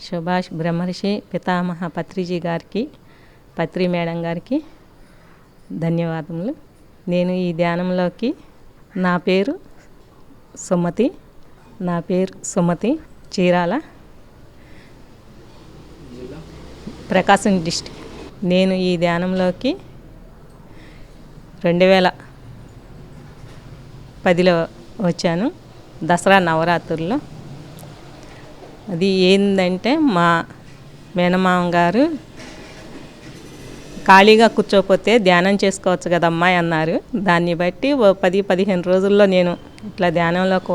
సుభాష్ బ్రహ్మర్షి పితామహ పత్రిజీ గారికి, పత్రి మేడం గారికి ధన్యవాదములు. నేను ఈ ధ్యానంలోకి నా పేరు సుమతి చీరాల, ప్రకాశం డిస్ట్రిక్ట్. నేను ఈ ధ్యానంలోకి 2010లో వచ్చాను, దసరా నవరాత్రుల్లో. అది ఏంటంటే మా మేనమామ గారు ఖాళీగా కూర్చోపోతే ధ్యానం చేసుకోవచ్చు కదమ్మా అన్నారు. దాన్ని బట్టి 10-15 రోజుల్లో నేను ఇట్లా ధ్యానంలోకి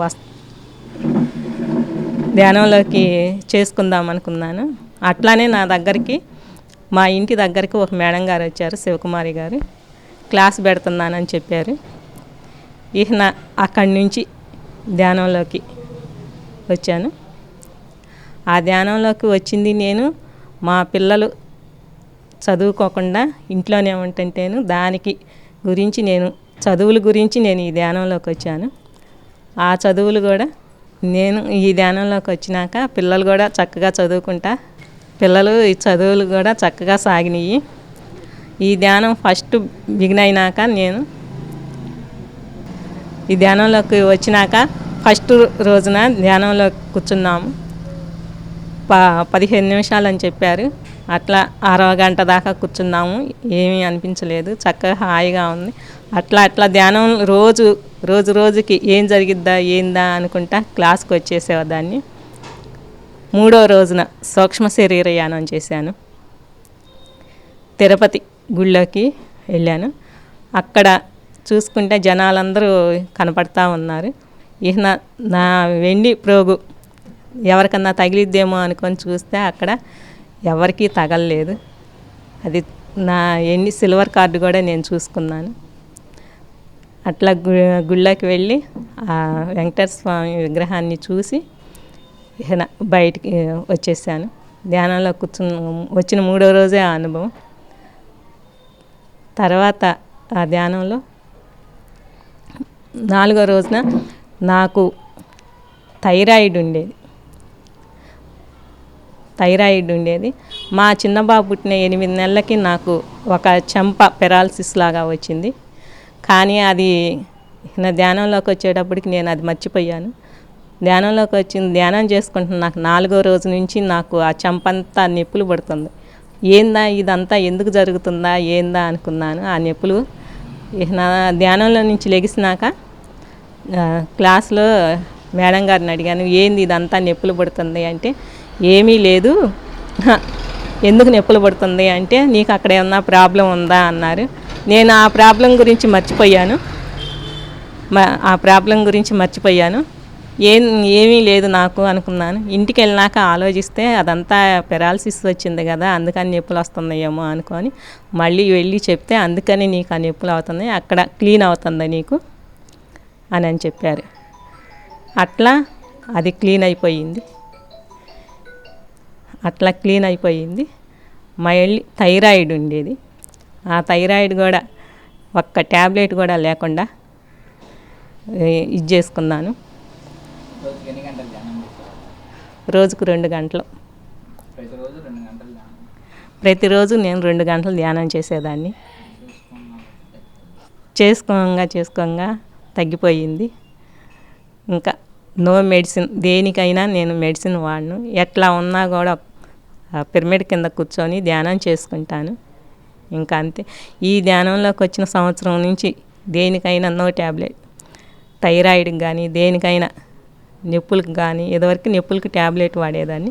చేసుకుందాం అనుకున్నాను. అట్లానే నా దగ్గరికి, మా ఇంటి దగ్గరికి ఒక మేడం గారు వచ్చారు, శివకుమారి గారు. క్లాస్ పెడుతున్నానని చెప్పారు. ఈయన అక్కడి నుంచి ధ్యానంలోకి వచ్చాను. ఆ ధ్యానంలోకి వచ్చింది నేను మా పిల్లలు చదువుకోకుండా ఇంట్లోనే ఉంటుంటేను దానికి గురించి చదువుల గురించి నేను ఈ ధ్యానంలోకి వచ్చాను. ఆ చదువులు కూడా నేను ఈ ధ్యానంలోకి వచ్చినాక పిల్లలు కూడా చక్కగా చదువుకుంటా, పిల్లలు ఈ చదువులు కూడా చక్కగా సాగినాయి. ఈ ధ్యానం ఫస్ట్ బిగిన్ అయినాక నేను ఈ ధ్యానంలోకి వచ్చినాక ఫస్ట్ రోజున ధ్యానంలో కూర్చున్నాము. 15 నిమిషాలు అని చెప్పారు. అట్లా అరగంట దాకా కూర్చున్నాము. ఏమీ అనిపించలేదు, చక్కగా హాయిగా ఉంది. అట్లా ధ్యానం రోజుకి ఏం జరిగిద్దా ఏందా అనుకుంటా క్లాస్కి వచ్చేసేదాన్ని. 3వ రోజున సూక్ష్మ శరీర యానం చేశాను. తిరుపతి గుళ్ళోకి వెళ్ళాను. అక్కడ చూసుకుంటే జనాలందరూ కనపడతా ఉన్నారు. ఈయన నా వెండి ప్రోగు ఎవరికన్నా తగిలిద్దేమో అనుకొని చూస్తే అక్కడ ఎవరికీ తగలలేదు. అది నా సిల్వర్ కార్డు కూడా నేను చూసుకున్నాను. అట్లా గుళ్ళోకి వెళ్ళి ఆ వెంకటేశ్వర స్వామి విగ్రహాన్ని చూసి బయటికి వచ్చేసాను. ధ్యానంలో వచ్చిన 3వ రోజే ఆ అనుభవం. తర్వాత ఆ ధ్యానంలో 4వ రోజున నాకు థైరాయిడ్ ఉండేది. మా చిన్నబాబు పుట్టిన 8 నెలలకి నాకు ఒక చెంప పెరాలసిస్ లాగా వచ్చింది. కానీ అది ధ్యానంలోకి వచ్చేటప్పటికి నేను అది మర్చిపోయాను. ధ్యానం చేసుకుంటున్న నాకు 4వ రోజు నుంచి నాకు ఆ చెంపంతా నొప్పులు పడుతుంది. ఏందా ఇదంతా ఎందుకు జరుగుతుందా ఏందా అనుకున్నాను. ఆ నొప్పులు ధ్యానంలో నుంచి లెగిసినాక క్లాస్లో మేడం గారిని అడిగాను, ఏంది ఇదంతా నొప్పులు పడుతుంది అంటే, ఏమీ లేదు, ఎందుకు నొప్పులు పడుతుంది అంటే, నీకు అక్కడ ఏమన్నా ప్రాబ్లం ఉందా అన్నారు. నేను ఆ ప్రాబ్లం గురించి మర్చిపోయాను. ఏమీ లేదు నాకు అనుకున్నాను. ఇంటికి వెళ్ళినాక ఆలోచిస్తే అదంతా పెరాలసిస్ వచ్చింది కదా, అందుకని నొప్పులు వస్తున్నాయేమో అనుకొని మళ్ళీ వెళ్ళి చెప్తే, అందుకని నీకు ఆ నొప్పులు అవుతున్నాయి, అక్కడ క్లీన్ అవుతుంది నీకు అని చెప్పారు. అట్లా అది క్లీన్ అయిపోయింది. మళ్ళీ థైరాయిడ్ ఉండేది. ఆ థైరాయిడ్ కూడా ఒక్క ట్యాబ్లెట్ కూడా లేకుండా ఇది చేసుకున్నాను. రోజుకు 2 గంటలు. ప్రతిరోజు నేను 2 గంటలు ధ్యానం చేసేదాన్ని. చేసుకోగా తగ్గిపోయింది. ఇంకా నో మెడిసిన్, దేనికైనా నేను మెడిసిన్ వాడను. ఎట్లా ఉన్నా కూడా పిరమిడ్ కింద కూర్చొని ధ్యానం చేసుకుంటాను. ఇంకా అంతే. ఈ ధ్యానంలోకి వచ్చిన సంవత్సరం నుంచి దేనికైనా నో ట్యాబ్లెట్. థైరాయిడ్కి కానీ దేనికైనా నొప్పులకు కానీ, ఇదివరకు నొప్పులకి ట్యాబ్లెట్ వాడేదాన్ని.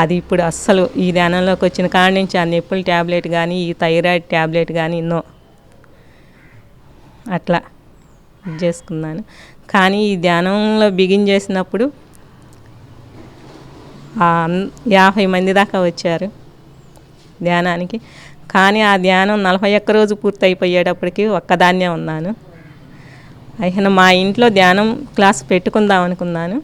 అది ఇప్పుడు అస్సలు ఈ ధ్యానంలోకి వచ్చిన కాడి నుంచి ఆ నొప్పుల ట్యాబ్లెట్ కానీ ఈ థైరాయిడ్ ట్యాబ్లెట్ కానీ నో, అట్లా చేసుకున్నాను. కానీ ఈ ధ్యానంలో బిగిన్ చేసినప్పుడు 50 మంది దాకా వచ్చారు ధ్యానానికి. కానీ ఆ ధ్యానం 41 రోజు పూర్తి అయిపోయేటప్పటికి ఒక్కదాన్నే ఉన్నాను. అయినా మా ఇంట్లో ధ్యానం క్లాస్ పెట్టుకుందాం అనుకున్నాను.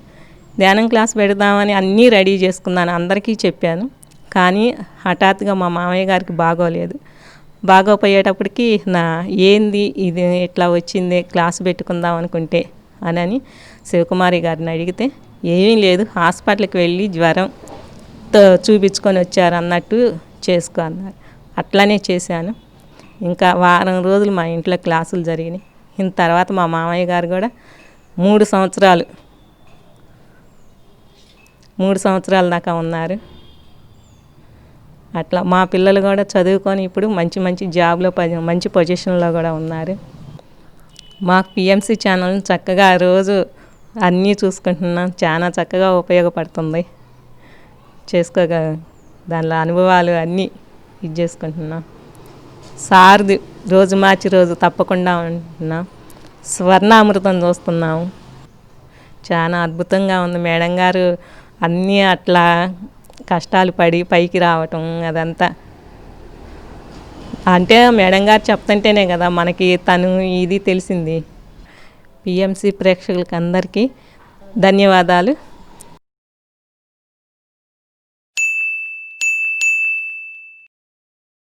ధ్యానం క్లాస్ పెడదామని అన్నీ రెడీ చేసుకున్నాను, అందరికీ చెప్పాను. కానీ హఠాత్తుగా మా మామయ్య గారికి బాగోపోయేటప్పటికి ఏంది ఇది ఇట్లా వచ్చింది, క్లాస్ పెట్టుకుందాం అనుకుంటే అని శివకుమారి గారిని అడిగితే, ఏమీ లేదు, హాస్పిటల్కి వెళ్ళి జ్వరం గిఫ్ట్ చూపించుకొని వచ్చారు అన్నట్టు చేసుకో అన్నారు. అట్లానే చేశాను. ఇంకా వారం రోజులు మా ఇంట్లో క్లాసులు జరిగినాయి. ఇంత తర్వాత మా మామయ్య గారు కూడా 3 సంవత్సరాల దాకా ఉన్నారు. అట్లా మా పిల్లలు కూడా చదువుకొని ఇప్పుడు మంచి మంచి జాబ్లో మంచి పొజిషన్లో కూడా ఉన్నారు. మాకు పిఎంసి ఛానల్ని చక్కగా రోజు అన్నీ చూసుకుంటున్నాం. చాలా చక్కగా ఉపయోగపడుతుంది. దానిలో అనుభవాలు అన్నీ ఇది చేసుకుంటున్నాం. సార్ది రోజు మార్చి రోజు తప్పకుండా ఉంటున్నాం. స్వర్ణామృతం చూస్తున్నాము. చాలా అద్భుతంగా ఉంది. మేడం గారు అన్నీ అట్లా కష్టాలు పడి పైకి రావటం అదంతా అంటే మేడం గారు చెప్తుంటేనే కదా మనకి తను ఇది తెలిసింది. పిఎంసి ప్రేక్షకులకి అందరికీ ధన్యవాదాలు.